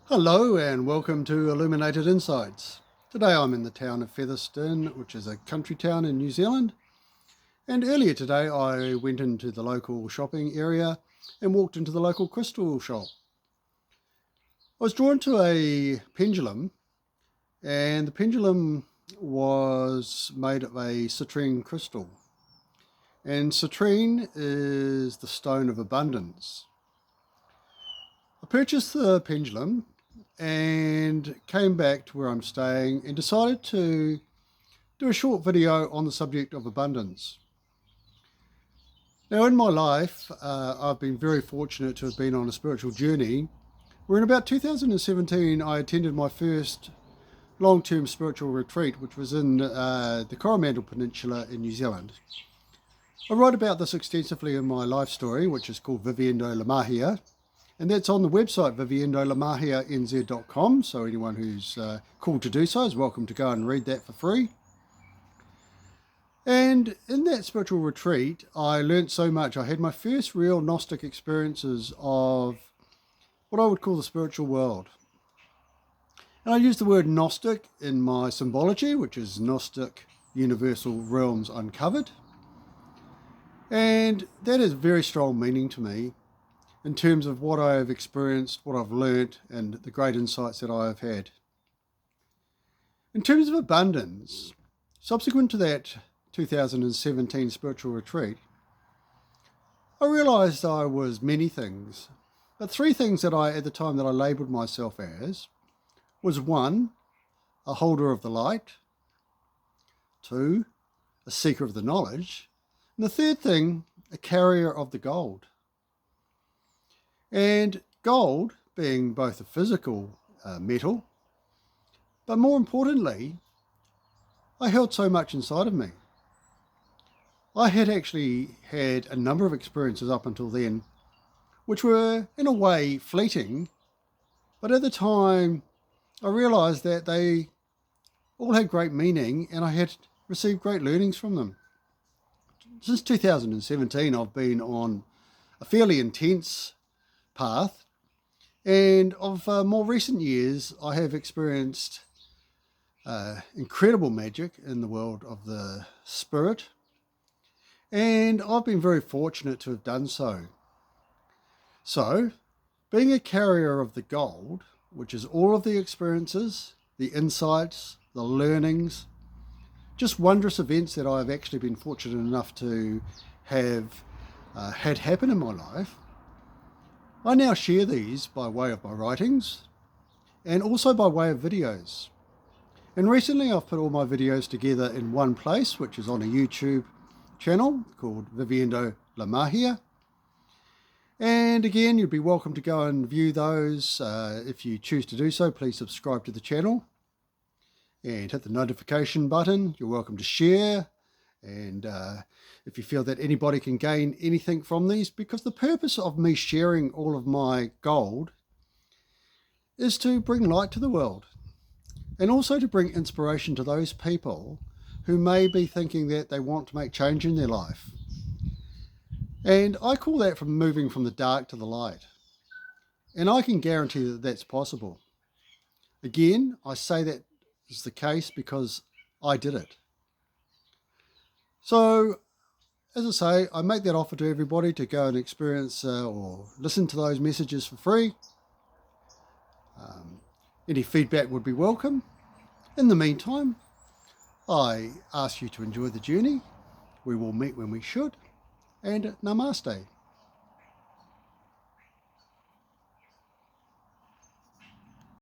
Hello and welcome to Illuminated Insights. Today I'm in the town of Featherstone, which is a country town in New Zealand. And earlier today I went into the local shopping area and walked into the local crystal shop. I was drawn to a pendulum, and the pendulum was made of a citrine crystal. And citrine is the stone of abundance. I purchased the pendulum and came back to where I'm staying and decided to do a short video on the subject of abundance. Now in my life, I've been very fortunate to have been on a spiritual journey where in about 2017 I attended my first long-term spiritual retreat, which was in the Coromandel Peninsula in New Zealand. I write about this extensively in my life story, which is called Viviendo La Magia. And that's on the website viviendolamahianz.com, so anyone who's called to do so is welcome to go and read that for free. And in that spiritual retreat, I learnt so much. I had my first real Gnostic experiences of what I would call the spiritual world. And I use the word Gnostic in my symbology, which is Gnostic Universal Realms Uncovered. And that has very strong meaning to me in terms of what I have experienced, what I've learnt, and the great insights that I have had. In terms of abundance, subsequent to that 2017 spiritual retreat, I realised I was many things, but three things that at the time that I labelled myself as was: one, a holder of the light; two, a seeker of the knowledge; and the third thing, a carrier of the gold. And gold being both a physical metal, but more importantly, I held so much inside of me. I had actually had a number of experiences up until then, which were in a way fleeting, but at the time I realised that they all had great meaning and I had received great learnings from them. Since 2017, I've been on a fairly intense path, and of more recent years I have experienced incredible magic in the world of the spirit, and I've been very fortunate to have done so. So, being a carrier of the gold, which is all of the experiences, the insights, the learnings, just wondrous events that I've actually been fortunate enough to have had happen in my life, I now share these by way of my writings and also by way of videos. And recently I've put all my videos together in one place, which is on a YouTube channel called Viviendo La Magia. And again, you'd be welcome to go and view those. If you choose to do so, please subscribe to the channel and hit the notification button. You're welcome to share, and if you feel that anybody can gain anything from these, because the purpose of me sharing all of my gold is to bring light to the world and also to bring inspiration to those people who may be thinking that they want to make change in their life. And I call that from moving from the dark to the light. And I can guarantee that that's possible. Again, I say that is the case because I did it. So, as I say, I make that offer to everybody to go and experience or listen to those messages for free. Any feedback would be welcome. In the meantime, I ask you to enjoy the journey. We will meet when we should. And namaste.